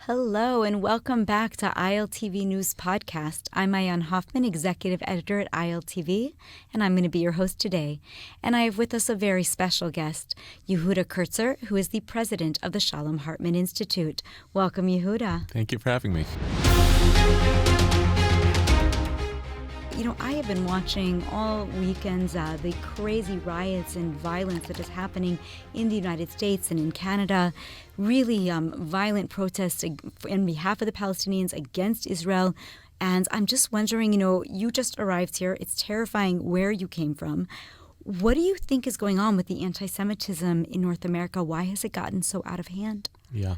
Hello and welcome back to ILTV News Podcast. I'm Ayan Hoffman, Executive Editor at ILTV, and I'm going to be your host today. And I have with us a very special guest, Yehuda Kurtzer, who is the president of the Shalom Hartman Institute. Welcome, Yehuda. Thank you for having me. You know, I have been watching all weekends the crazy riots and violence that is happening in the United States and in Canada. Really violent protests on behalf of the Palestinians against Israel. And I'm just wondering, you just arrived here. It's terrifying where you came from. What do you think is going on with the anti-Semitism in North America? Why has it gotten so out of hand? Yeah,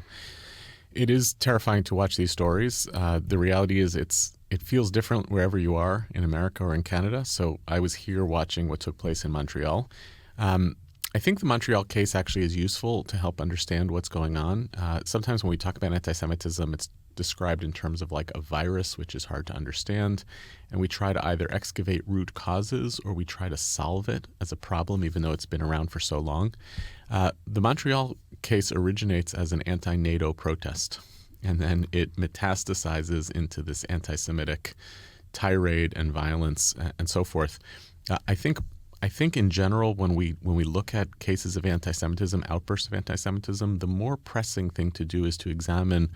it is terrifying to watch these stories. The reality is it feels different wherever you are in America or in Canada. So I was here watching what took place in Montreal. I think the Montreal case actually is useful to help understand what's going on. Sometimes when we talk about anti-Semitism, it's described in terms of like a virus, which is hard to understand. And we try to either excavate root causes or we try to solve it as a problem, even though it's been around for so long. The Montreal case originates as an anti-NATO protest. And then it metastasizes into this anti-Semitic tirade and violence and so forth. I think in general, when we look at cases of anti-Semitism, outbursts of anti-Semitism, the more pressing thing to do is to examine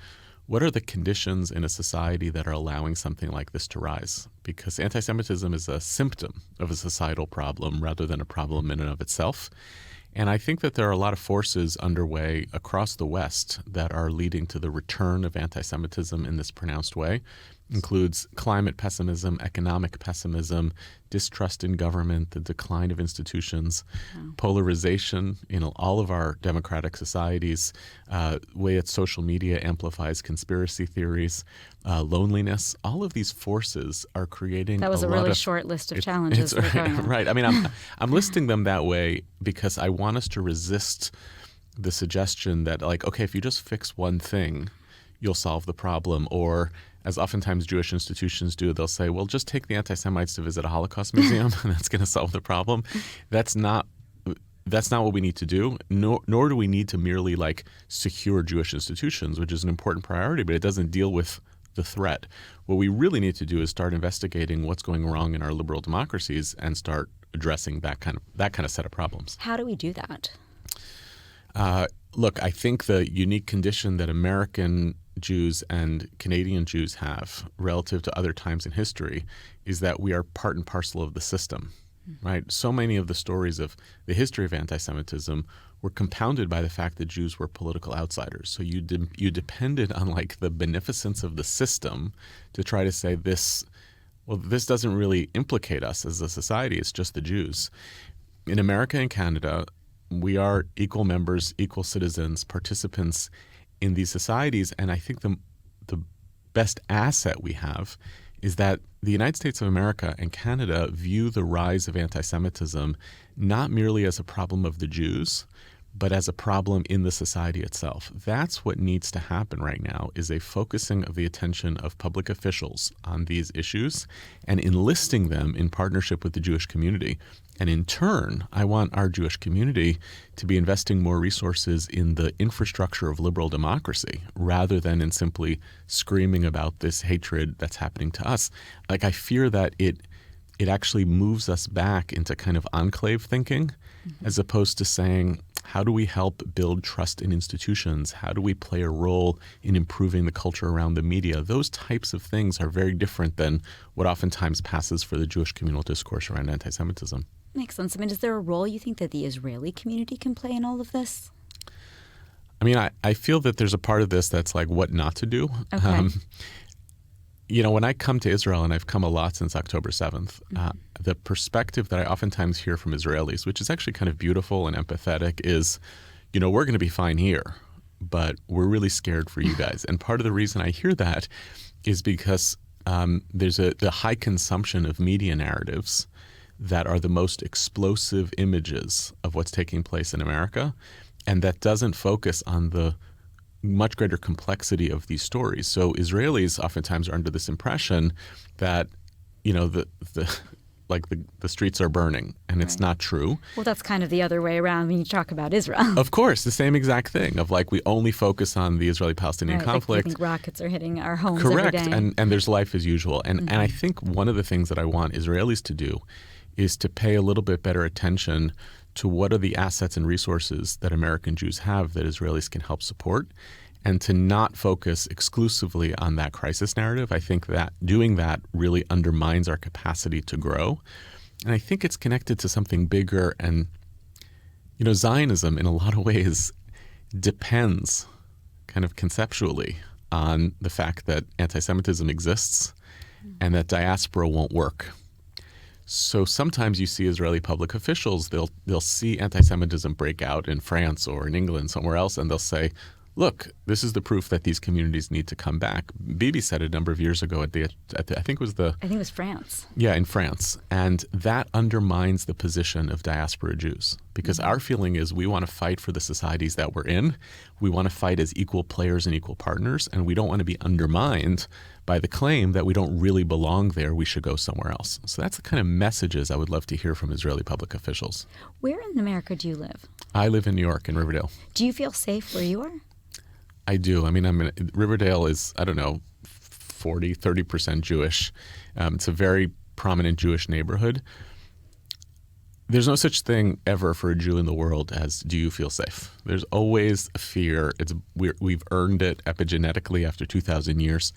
what are the conditions in a society that are allowing something like this to rise. Because anti-Semitism is a symptom of a societal problem rather than a problem in and of itself. And I think that there are a lot of forces underway across the West that are leading to the return of anti-Semitism in this pronounced way. Includes climate pessimism, economic pessimism, distrust in government, the decline of institutions, polarization in all of our democratic societies, way that social media amplifies conspiracy theories, loneliness. All of these forces are creating That was a really short list of challenges. Right. I mean, I'm listing them that way because I want us to resist the suggestion that, like, okay, if you just fix one thing, you'll solve the problem. Or, as oftentimes Jewish institutions do, they'll say, well, just take the anti-Semites to visit a Holocaust museum and that's going to solve the problem. That's not what we need to do, nor do we need to merely secure Jewish institutions, which is an important priority, but it doesn't deal with the threat. What we really need to do is start investigating what's going wrong in our liberal democracies and start addressing that kind of set of problems. How do we do that? Look, I think the unique condition that American Jews and Canadian Jews have relative to other times in history is that we are part and parcel of the system, right? So many of the stories of the history of anti-Semitism were compounded by the fact that Jews were political outsiders. So you depended on the beneficence of the system to try to say this doesn't really implicate us as a society, it's just the Jews. In America and Canada, we are equal members, equal citizens, participants in these societies. And I think the best asset we have is that the United States of America and Canada view the rise of anti-Semitism not merely as a problem of the Jews, but as a problem in the society itself. That's what needs to happen right now, is a focusing of the attention of public officials on these issues and enlisting them in partnership with the Jewish community. And in turn, I want our Jewish community to be investing more resources in the infrastructure of liberal democracy rather than in simply screaming about this hatred that's happening to us. I fear that it actually moves us back into kind of enclave thinking, as opposed to saying, how do we help build trust in institutions? How do we play a role in improving the culture around the media? Those types of things are very different than what oftentimes passes for the Jewish communal discourse around anti-Semitism. Makes sense. I mean, is there a role you think that the Israeli community can play in all of this? I mean, I feel that there's a part of this that's what not to do. Okay. When I come to Israel, and I've come a lot since October 7th, the perspective that I oftentimes hear from Israelis, which is actually kind of beautiful and empathetic, is, we're going to be fine here, but we're really scared for you guys. And part of the reason I hear that is because there's the high consumption of media narratives that are the most explosive images of what's taking place in America, and that doesn't focus on the much greater complexity of these stories. So Israelis oftentimes are under this impression that, like the streets are burning, and it's not true. Well, that's kind of the other way around when you talk about Israel. Of course, the same exact thing of like we only focus on the Israeli-Palestinian conflict. Like we think rockets are hitting our homes Correct. every day. And there's life as usual. And I think one of the things that I want Israelis to do is to pay a little bit better attention to what are the assets and resources that American Jews have that Israelis can help support, and to not focus exclusively on that crisis narrative. I think that doing that really undermines our capacity to grow. And I think it's connected to something bigger. And, Zionism in a lot of ways depends kind of conceptually on the fact that anti-Semitism exists and that diaspora won't work. So sometimes you see Israeli public officials, they'll see anti-Semitism break out in France or in England, somewhere else, and they'll say, look, this is the proof that these communities need to come back. Bibi said a number of years ago I think it was France. Yeah, in France. And that undermines the position of diaspora Jews, because our feeling is we want to fight for the societies that we're in. We want to fight as equal players and equal partners, and we don't want to be undermined by the claim that we don't really belong there, we should go somewhere else. So that's the kind of messages I would love to hear from Israeli public officials. Where in America do you live? I live in New York, in Riverdale. Do you feel safe where you are? I do. I mean, Riverdale is, 40, 30% Jewish. It's a very prominent Jewish neighborhood. There's no such thing ever for a Jew in the world as, do you feel safe? There's always a fear. We've earned it epigenetically after 2,000 years.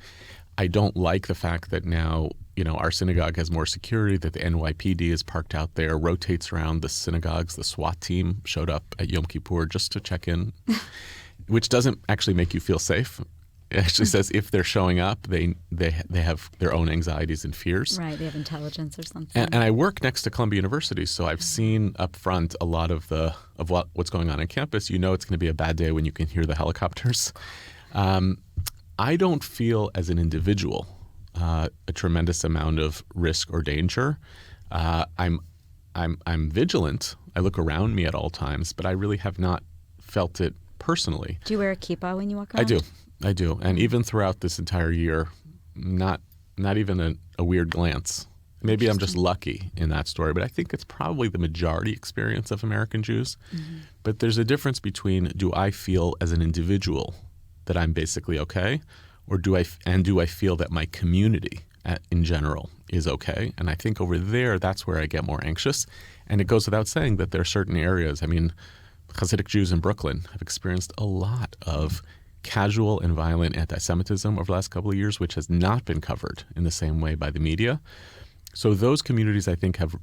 I don't like the fact that now, our synagogue has more security, that the NYPD is parked out there, rotates around the synagogues. The SWAT team showed up at Yom Kippur just to check in. Which doesn't actually make you feel safe. It actually says if they're showing up, they have their own anxieties and fears. Right, they have intelligence or something. And I work next to Columbia University, so I've seen up front a lot of what's going on campus. It's going to be a bad day when you can hear the helicopters. I don't feel as an individual a tremendous amount of risk or danger. I'm vigilant. I look around me at all times, but I really have not felt it personally. Do you wear a kippah when you walk around? I do. And even throughout this entire year, not even a weird glance. Maybe I'm just lucky in that story, but I think it's probably the majority experience of American Jews. Mm-hmm. But there's a difference between, do I feel as an individual that I'm basically okay, or do I feel that my community in general is okay? And I think over there, that's where I get more anxious. And it goes without saying that there are certain areas. I mean, Hasidic Jews in Brooklyn have experienced a lot of casual and violent anti-Semitism over the last couple of years, which has not been covered in the same way by the media. So those communities, I think, have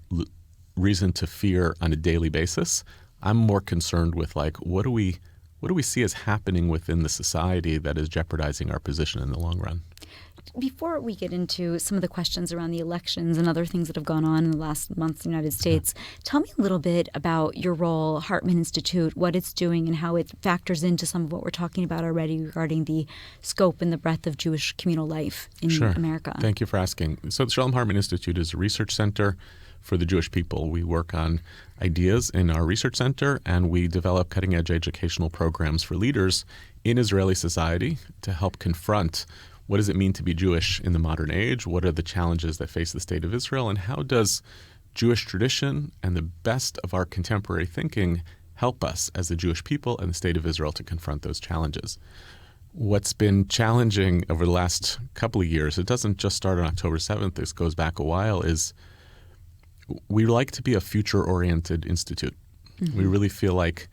reason to fear on a daily basis. I'm more concerned with what do we see as happening within the society that is jeopardizing our position in the long run? Before we get into some of the questions around the elections and other things that have gone on in the last months in the United States, tell me a little bit about your role, Hartman Institute, what it's doing and how it factors into some of what we're talking about already regarding the scope and the breadth of Jewish communal life in America. Thank you for asking. So the Shalom Hartman Institute is a research center for the Jewish people. We work on ideas in our research center, and we develop cutting-edge educational programs for leaders in Israeli society to help confront what does it mean to be Jewish in the modern age? What are the challenges that face the state of Israel? And how does Jewish tradition and the best of our contemporary thinking help us as the Jewish people and the state of Israel to confront those challenges? What's been challenging over the last couple of years, it doesn't just start on October 7th, this goes back a while, is we like to be a future-oriented institute. Mm-hmm. We really feel like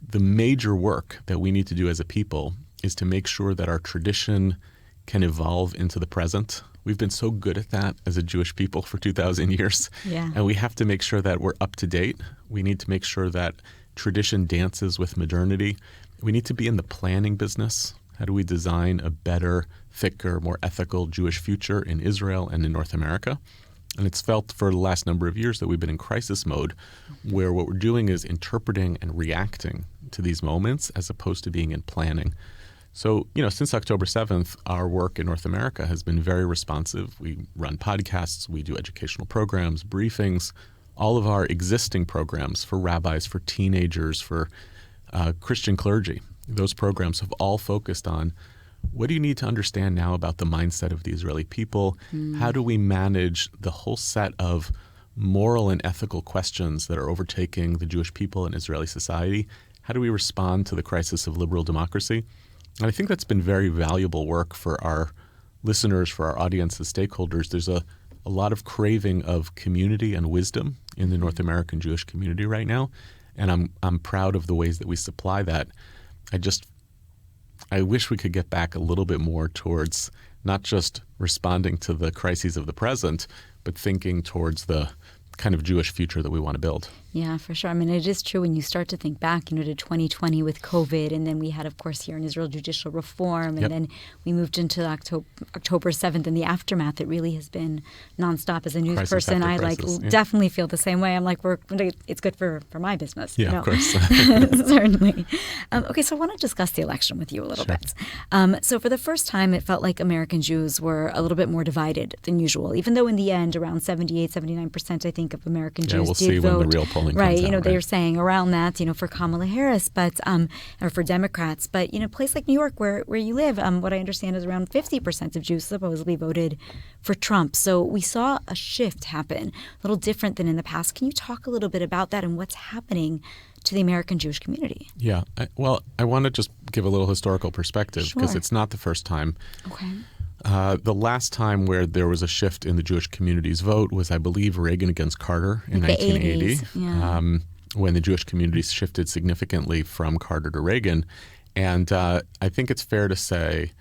the major work that we need to do as a people is to make sure that our tradition can evolve into the present. We've been so good at that as a Jewish people for 2,000 years. Yeah. And we have to make sure that we're up to date. We need to make sure that tradition dances with modernity. We need to be in the planning business. How do we design a better, thicker, more ethical Jewish future in Israel and in North America? And it's felt for the last number of years that we've been in crisis mode, where what we're doing is interpreting and reacting to these moments as opposed to being in planning. So, since October 7th, our work in North America has been very responsive. We run podcasts, we do educational programs, briefings, all of our existing programs for rabbis, for teenagers, for Christian clergy. Those programs have all focused on what do you need to understand now about the mindset of the Israeli people? How do we manage the whole set of moral and ethical questions that are overtaking the Jewish people and Israeli society? How do we respond to the crisis of liberal democracy? And I think that's been very valuable work for our listeners, for our audience, the stakeholders. There's a lot of craving of community and wisdom in the North American Jewish community right now, and I'm proud of the ways that we supply that. I wish we could get back a little bit more towards not just responding to the crises of the present, but thinking towards the kind of Jewish future that we want to build. Yeah, for sure. I mean, it is true when you start to think back, to 2020 with COVID, and then we had, of course, here in Israel, judicial reform, and then we moved into October 7th and the aftermath. It really has been nonstop. As a news person, I definitely feel the same way. I'm like, it's good for my business. Yeah, of course. Certainly. Okay, so I want to discuss the election with you a little bit. So for the first time, it felt like American Jews were a little bit more divided than usual, even though in the end, around 79%, I think, of American Jews we'll did see vote. When the real polling right, comes out, they're saying around that, for Kamala Harris, but or for Democrats. But a place like New York, where you live, what I understand is around 50% of Jews supposedly voted for Trump. So we saw a shift happen, a little different than in the past. Can you talk a little bit about that and what's happening to the American Jewish community? Yeah, I want to just give a little historical perspective because it's not the first time. Okay. The last time where there was a shift in the Jewish community's vote was, I believe, Reagan against Carter in 1980, when the Jewish community shifted significantly from Carter to Reagan. And I think it's fair to say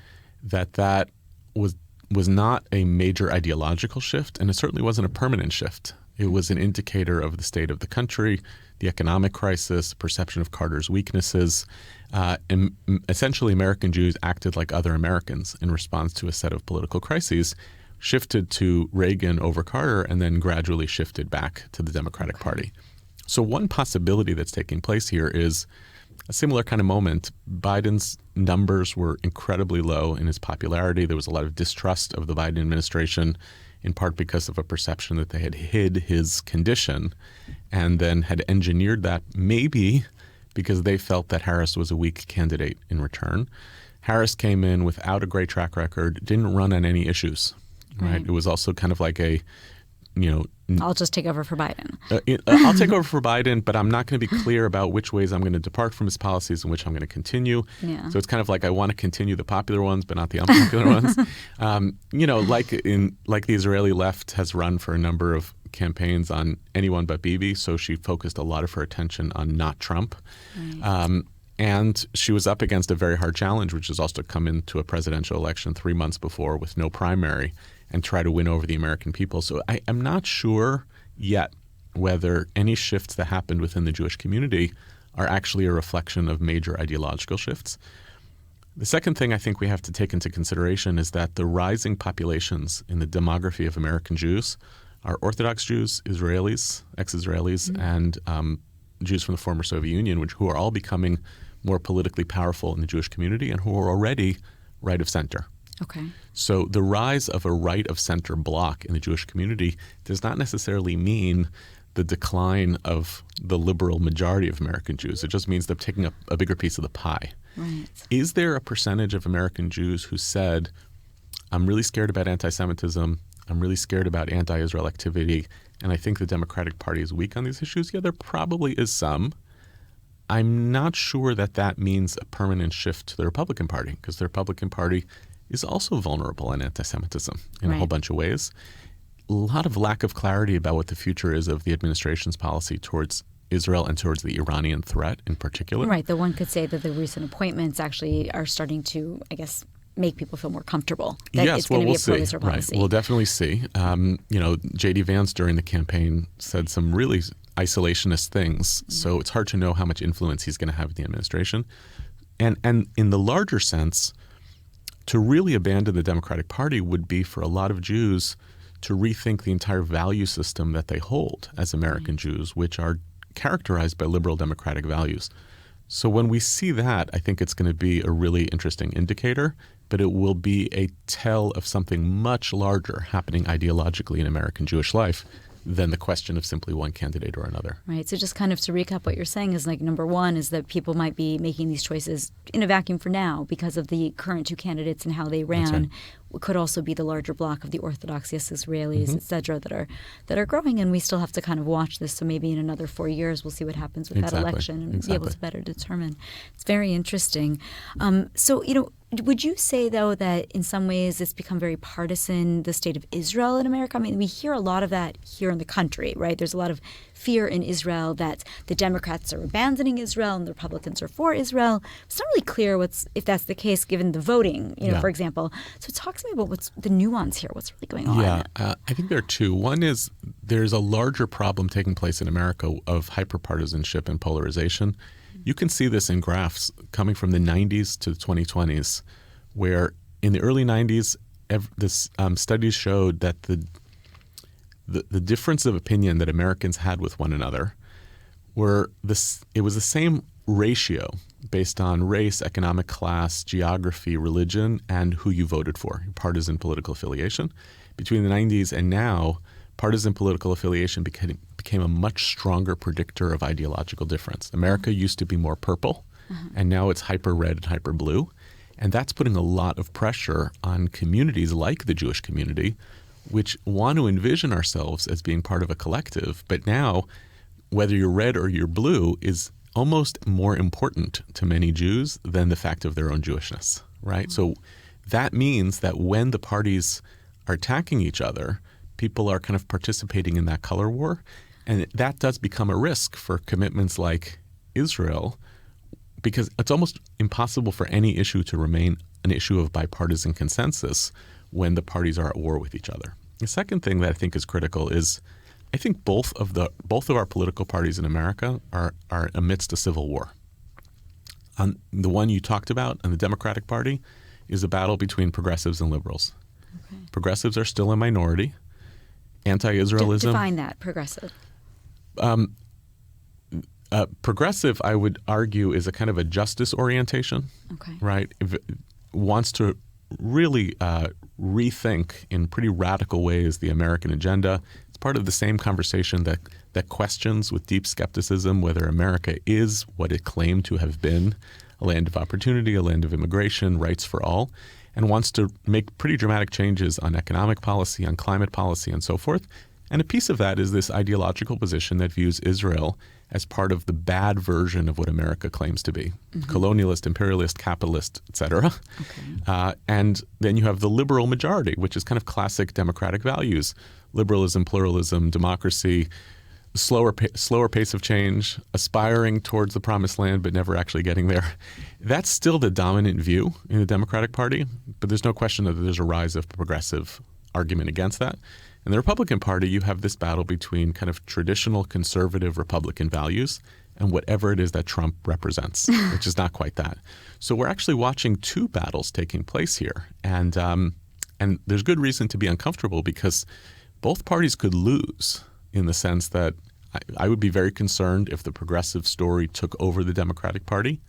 that was not a major ideological shift, and it certainly wasn't a permanent shift. It was an indicator of the state of the country, the economic crisis, perception of Carter's weaknesses. And essentially, American Jews acted like other Americans in response to a set of political crises, shifted to Reagan over Carter, and then gradually shifted back to the Democratic Party. So one possibility that's taking place here is a similar kind of moment. Biden's numbers were incredibly low in his popularity. There was a lot of distrust of the Biden administration, in part because of a perception that they had hid his condition and then had engineered that maybe because they felt that Harris was a weak candidate in return. Harris came in without a great track record, didn't run on any issues, right? It was also kind of like I'll just take over for Biden. I'll take over for Biden, but I'm not going to be clear about which ways I'm going to depart from his policies and which I'm going to continue. Yeah. So it's kind of like I want to continue the popular ones, but not the unpopular ones. Like the Israeli left has run for a number of campaigns on anyone but Bibi, so she focused a lot of her attention on not Trump. Right. And she was up against a very hard challenge, which is also to come into a presidential election 3 months before with no primary and try to win over the American people. So I'm not sure yet whether any shifts that happened within the Jewish community are actually a reflection of major ideological shifts. The second thing I think we have to take into consideration is that the rising populations in the demography of American Jews are Orthodox Jews, Israelis, ex-Israelis, and Jews from the former Soviet Union, who are all becoming more politically powerful in the Jewish community and who are already right of center. Okay. So the rise of a right of center bloc in the Jewish community does not necessarily mean the decline of the liberal majority of American Jews. It just means they're taking up a bigger piece of the pie. Right. Is there a percentage of American Jews who said, I'm really scared about anti-Semitism, I'm really scared about anti-Israel activity, and I think the Democratic Party is weak on these issues? Yeah, there probably is some. I'm not sure that means a permanent shift to the Republican Party, because the Republican Party is also vulnerable in anti-Semitism in a whole bunch of ways. A lot of lack of clarity about what the future is of the administration's policy towards Israel and towards the Iranian threat in particular. Right. The one could say that the recent appointments actually are starting to, make people feel more comfortable that it's going to be a pro-Israel policy. Right. We'll definitely see. J.D. Vance during the campaign said some really isolationist things, so it's hard to know how much influence he's going to have in the administration. And in the larger sense, to really abandon the Democratic Party would be for a lot of Jews to rethink the entire value system that they hold as American Jews, which are characterized by liberal democratic values. So when we see that, I think it's going to be a really interesting indicator, but it will be a tell of something much larger happening ideologically in American Jewish life, than the question of simply one candidate or another. Right. So just kind of to recap what you're saying is like number one is that people might be making these choices in a vacuum for now because of the current two candidates and how they ran. Right. Could also be the larger block of the Orthodox, yes, Israelis, et cetera, that are growing, and we still have to kind of watch this. So maybe in another 4 years, we'll see what happens with that election and be able to better determine. It's very interesting. So, would you say, though, that in some ways it's become very partisan, the state of Israel in America? I mean, we hear a lot of that here in the country, right? There's a lot of fear in Israel that the Democrats are abandoning Israel and the Republicans are for Israel. It's not really clear if that's the case given the voting, for example. So talk to me about what's the nuance here, what's really going on. Yeah, I think there are two. One is there's a larger problem taking place in America of hyperpartisanship and polarization. You can see this in graphs coming from the 90s to the 2020s, where in the early 90s, studies showed that the difference of opinion that Americans had with one another it was the same ratio based on race, economic class, geography, religion, and who you voted for, partisan political affiliation. Between the 90s and now, partisan political affiliation became a much stronger predictor of ideological difference. America used to be more purple, and now it's hyper red and hyper blue. And that's putting a lot of pressure on communities like the Jewish community, which want to envision ourselves as being part of a collective. But now, whether you're red or you're blue is almost more important to many Jews than the fact of their own Jewishness, right? So that means that when the parties are attacking each other, people are kind of participating in that color war. And that does become a risk for commitments like Israel, because it's almost impossible for any issue to remain an issue of bipartisan consensus when the parties are at war with each other. The second thing that I think is critical is I think both of our political parties in America are amidst a civil war. On the one you talked about, on the Democratic Party, is a battle between progressives and liberals. Okay. Progressives are still a minority. Anti-Israelism. Define that, progressive. Progressive, I would argue, is a kind of a justice orientation, right? It wants to really rethink in pretty radical ways the American agenda. It's part of the same conversation that questions with deep skepticism whether America is what it claimed to have been, a land of opportunity, a land of immigration, rights for all, and wants to make pretty dramatic changes on economic policy, on climate policy, and so forth. And a piece of that is this ideological position that views Israel as part of the bad version of what America claims to be, colonialist, imperialist, capitalist, et cetera. And then you have the liberal majority, which is kind of classic democratic values, liberalism, pluralism, democracy, slower pace of change, aspiring towards the promised land but never actually getting there. That's still the dominant view in the Democratic Party, but there's no question that there's a rise of progressive argument against that. In the Republican Party, you have this battle between kind of traditional conservative Republican values and whatever it is that Trump represents, which is not quite that. So we're actually watching two battles taking place here. And there's good reason to be uncomfortable because both parties could lose in the sense that I would be very concerned if the progressive story took over the Democratic Party.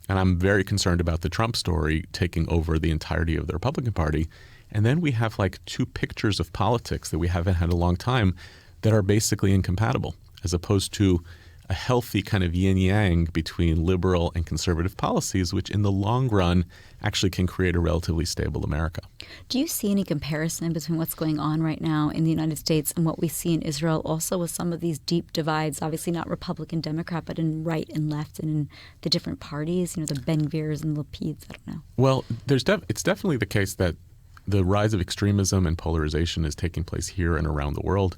And I'm very concerned about the Trump story taking over the entirety of the Republican Party. And then we have like two pictures of politics that we haven't had in a long time that are basically incompatible, as opposed to a healthy kind of yin-yang between liberal and conservative policies, which in the long run actually can create a relatively stable America. Do you see any comparison between what's going on right now in the United States and what we see in Israel, also with some of these deep divides, obviously not Republican, Democrat, but in right and left and in the different parties, the Ben-Gvirs and Lapids, I don't know. Well, it's definitely the case that the rise of extremism and polarization is taking place here and around the world.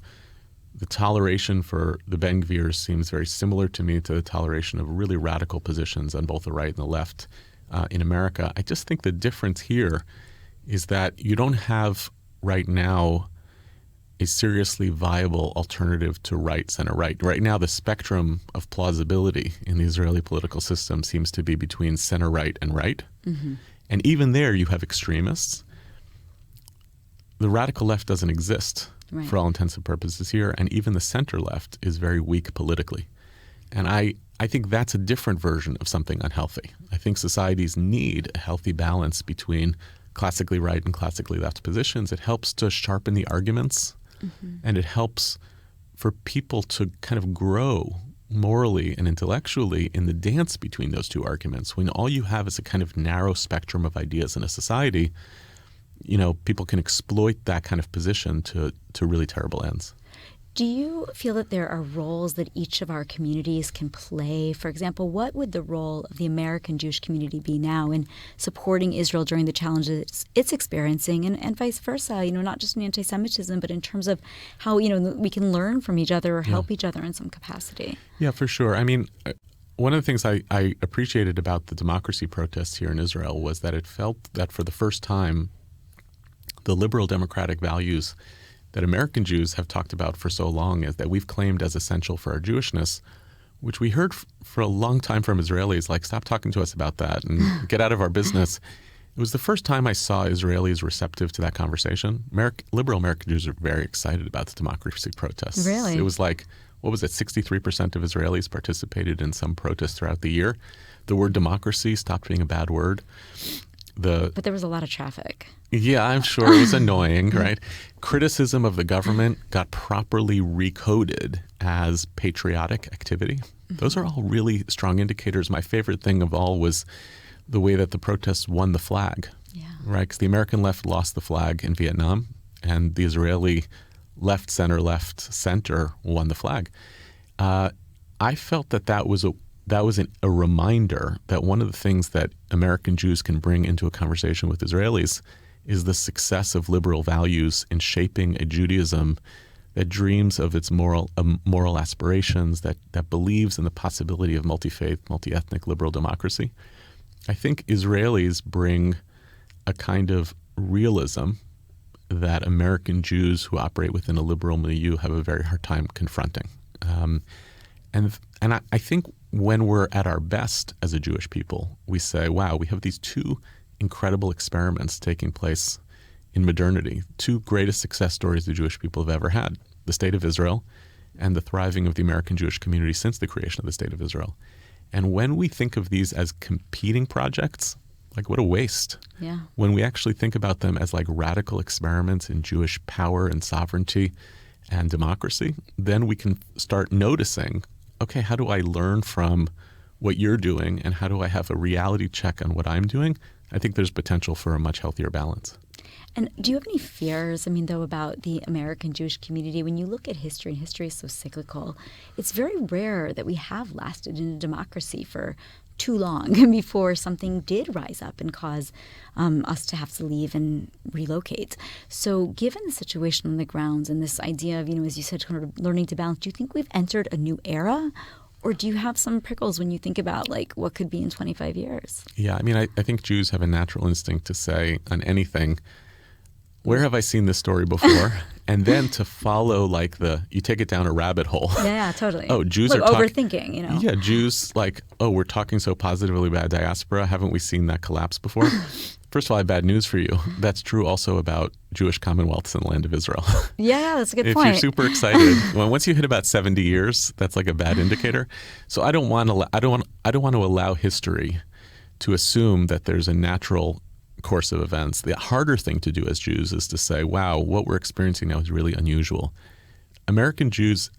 The toleration for the Ben-Gvirs seems very similar to me to the toleration of really radical positions on both the right and the left in America. I just think the difference here is that you don't have right now a seriously viable alternative to right, center, right. Right now, the spectrum of plausibility in the Israeli political system seems to be between center right and right. And even there, you have extremists. The radical left doesn't exist for all intents and purposes here, and even the center left is very weak politically. And I think that's a different version of something unhealthy. I think societies need a healthy balance between classically right and classically left positions. It helps to sharpen the arguments, and it helps for people to kind of grow morally and intellectually in the dance between those two arguments. When all you have is a kind of narrow spectrum of ideas in a society, people can exploit that kind of position to really terrible ends. Do you feel that there are roles that each of our communities can play? For example, what would the role of the American Jewish community be now in supporting Israel during the challenges it's experiencing, and vice versa, not just in anti-Semitism, but in terms of how, we can learn from each other or help each other in some capacity? Yeah, for sure. I mean, one of the things I appreciated about the democracy protests here in Israel was that it felt that for the first time, the liberal democratic values that American Jews have talked about for so long, is that we've claimed as essential for our Jewishness, which we heard for a long time from Israelis, like, stop talking to us about that and get out of our business. It was the first time I saw Israelis receptive to that conversation. Liberal American Jews are very excited about the democracy protests. Really? It was like, 63% of Israelis participated in some protest throughout the year. The word democracy stopped being a bad word. But there was a lot of traffic. Yeah, I'm sure it was annoying, right? Criticism of the government got properly recoded as patriotic activity. Those are all really strong indicators. My favorite thing of all was the way that the protests won the flag, right? Because the American left lost the flag in Vietnam, and the Israeli left, center won the flag. I felt that was a reminder that one of the things that American Jews can bring into a conversation with Israelis is the success of liberal values in shaping a Judaism that dreams of its moral aspirations, that believes in the possibility of multi-faith, multi-ethnic liberal democracy. I think Israelis bring a kind of realism that American Jews who operate within a liberal milieu have a very hard time confronting. And I think when we're at our best as a Jewish people, we say, wow, we have these two incredible experiments taking place in modernity, two greatest success stories the Jewish people have ever had, the State of Israel and the thriving of the American Jewish community since the creation of the State of Israel. And when we think of these as competing projects, like, what a waste. Yeah. When we actually think about them as like radical experiments in Jewish power and sovereignty and democracy, then we can start noticing, okay, how do I learn from what you're doing, and how do I have a reality check on what I'm doing? I think there's potential for a much healthier balance. And do you have any fears, though, about the American Jewish community? When you look at history, and history is so cyclical, it's very rare that we have lasted in a democracy for too long before something did rise up and cause us to have to leave and relocate. So given the situation on the grounds and this idea of, as you said, kind of learning to balance, do you think we've entered a new era? Or do you have some prickles when you think about, like, what could be in 25 years? Yeah, I think Jews have a natural instinct to say on anything, where have I seen this story before? And then to follow, like, you take it down a rabbit hole. Yeah, totally. Oh, Jews like are overthinking, Yeah, Jews, like, we're talking so positively about diaspora. Haven't we seen that collapse before? First of all, I have bad news for you. That's true also about Jewish commonwealths in the land of Israel. Yeah, that's a good If point. you're super excited, once you hit about 70 years, that's like a bad indicator. So I don't want to allow history to assume that there's a natural course of events. The harder thing to do as Jews is to say, wow, what we're experiencing now is really unusual. American Jews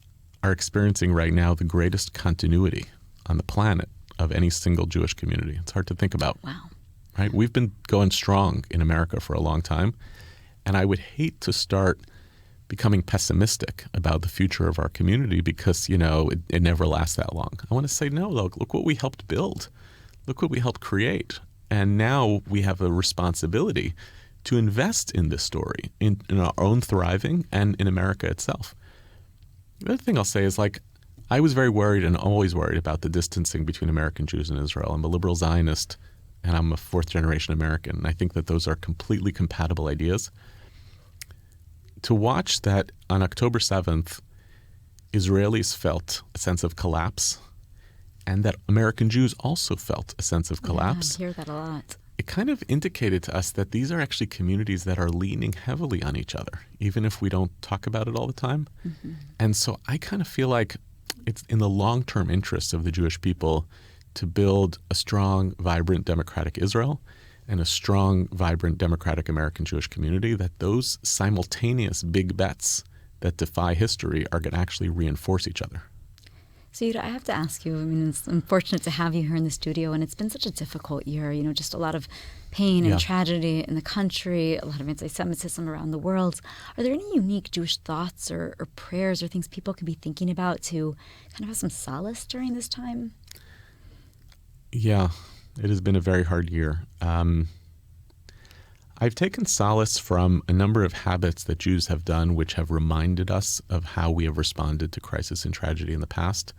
are experiencing right now the greatest continuity on the planet of any single Jewish community. It's hard to think about. Wow. Right? We've been going strong in America for a long time, and I would hate to start becoming pessimistic about the future of our community because, it never lasts that long. I want to say, no, look what we helped build. Look what we helped create. And now we have a responsibility to invest in this story, in our own thriving and in America itself. The other thing I'll say is, like, I was very worried and always worried about the distancing between American Jews and Israel. I'm a liberal Zionist, and I'm a fourth-generation American. And I think that those are completely compatible ideas. To watch that on October 7th, Israelis felt a sense of collapse, and that American Jews also felt a sense of collapse. Yeah, I hear that a lot. It kind of indicated to us that these are actually communities that are leaning heavily on each other, even if we don't talk about it all the time. Mm-hmm. And so I kind of feel like it's in the long-term interests of the Jewish people to build a strong, vibrant, democratic Israel and a strong, vibrant, democratic American Jewish community, that those simultaneous big bets that defy history are going to actually reinforce each other. So, Yehuda, I have to ask you, I mean, it's unfortunate to have you here in the studio, and it's been such a difficult year, just a lot of pain and tragedy in the country, a lot of anti-Semitism around the world. Are there any unique Jewish thoughts or prayers or things people could be thinking about to kind of have some solace during this time? Yeah, it has been a very hard year. I've taken solace from a number of habits that Jews have done which have reminded us of how we have responded to crisis and tragedy in the past.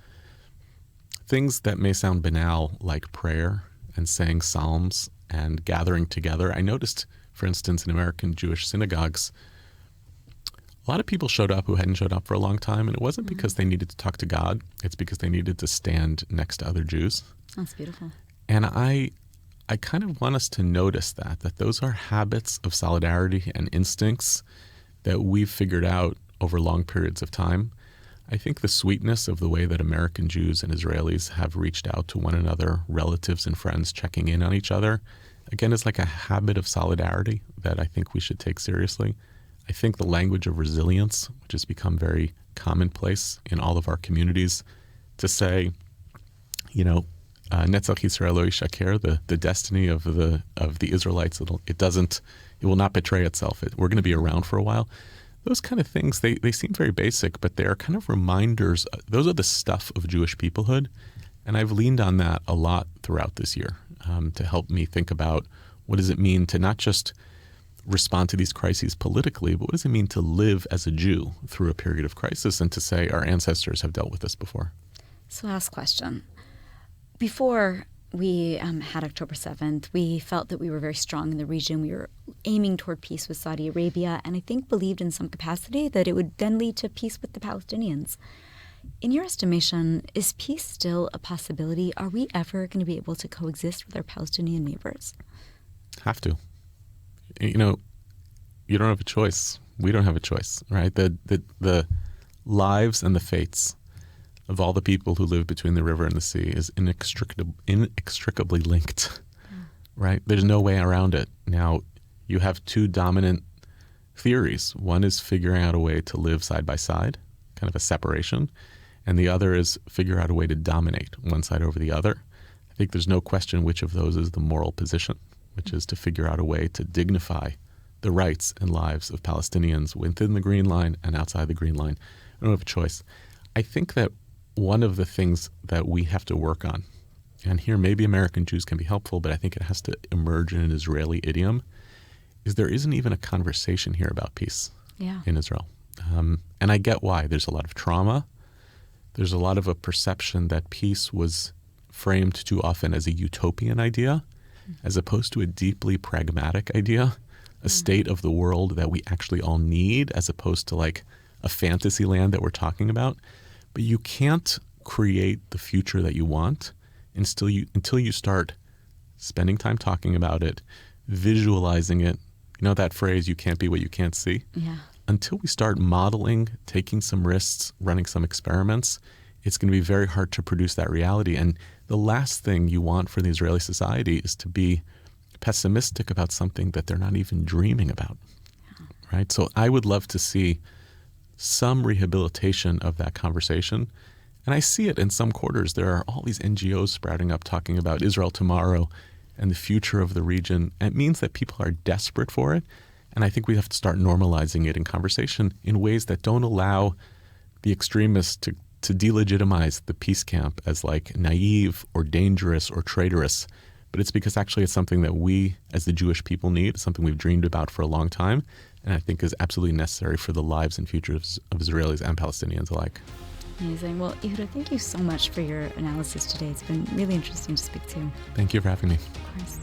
Things that may sound banal, like prayer and saying psalms and gathering together. I noticed, for instance, in American Jewish synagogues, a lot of people showed up who hadn't showed up for a long time, and it wasn't because they needed to talk to God. It's because they needed to stand next to other Jews. That's beautiful. And I kind of want us to notice that those are habits of solidarity and instincts that we've figured out over long periods of time. I think the sweetness of the way that American Jews and Israelis have reached out to one another, relatives and friends checking in on each other, again, is like a habit of solidarity that I think we should take seriously. I think the language of resilience, which has become very commonplace in all of our communities, to say, Netzach Yisrael lo yishaker, the destiny of the Israelites, it will not betray itself. We're going to be around for a while. Those kind of things, they seem very basic, but they are kind of reminders. Those are the stuff of Jewish peoplehood, and I've leaned on that a lot throughout this year to help me think about what does it mean to not just respond to these crises politically, but what does it mean to live as a Jew through a period of crisis and to say our ancestors have dealt with this before. So last question. Before we had October 7th, we felt that we were very strong in the region. We were aiming toward peace with Saudi Arabia, and I think believed in some capacity that it would then lead to peace with the Palestinians. In your estimation, is peace still a possibility? Are we ever going to be able to coexist with our Palestinian neighbors? Have to. You don't have a choice. We don't have a choice, right? The lives and the fates of all the people who live between the river and the sea is inextricably linked, right? There's no way around it. Now, you have two dominant theories. One is figuring out a way to live side by side, kind of a separation, and the other is figure out a way to dominate one side over the other. I think there's no question which of those is the moral position, which is to figure out a way to dignify the rights and lives of Palestinians within the Green Line and outside the Green Line. I don't have a choice. I think that one of the things that we have to work on, and here maybe American Jews can be helpful, but I think it has to emerge in an Israeli idiom, is there isn't even a conversation here about peace in Israel. And I get why. There's a lot of trauma. There's a lot of a perception that peace was framed too often as a utopian idea, as opposed to a deeply pragmatic idea, a state of the world that we actually all need, as opposed to like a fantasy land that we're talking about. But you can't create the future that you want until you start spending time talking about it, visualizing it. You know that phrase, you can't be what you can't see? Yeah. Until we start modeling, taking some risks, running some experiments, it's going to be very hard to produce that reality. And the last thing you want for the Israeli society is to be pessimistic about something that they're not even dreaming about, right? So I would love to see some rehabilitation of that conversation. And I see it in some quarters. There are all these NGOs sprouting up talking about Israel tomorrow and the future of the region. And it means that people are desperate for it. And I think we have to start normalizing it in conversation in ways that don't allow the extremists to delegitimize the peace camp as like naive or dangerous or traitorous. But it's because actually it's something that we as the Jewish people need. It's something we've dreamed about for a long time. And I think is absolutely necessary for the lives and futures of Israelis and Palestinians alike. Amazing. Well, Yehuda, thank you so much for your analysis today. It's been really interesting to speak to you. Thank you for having me. Of course.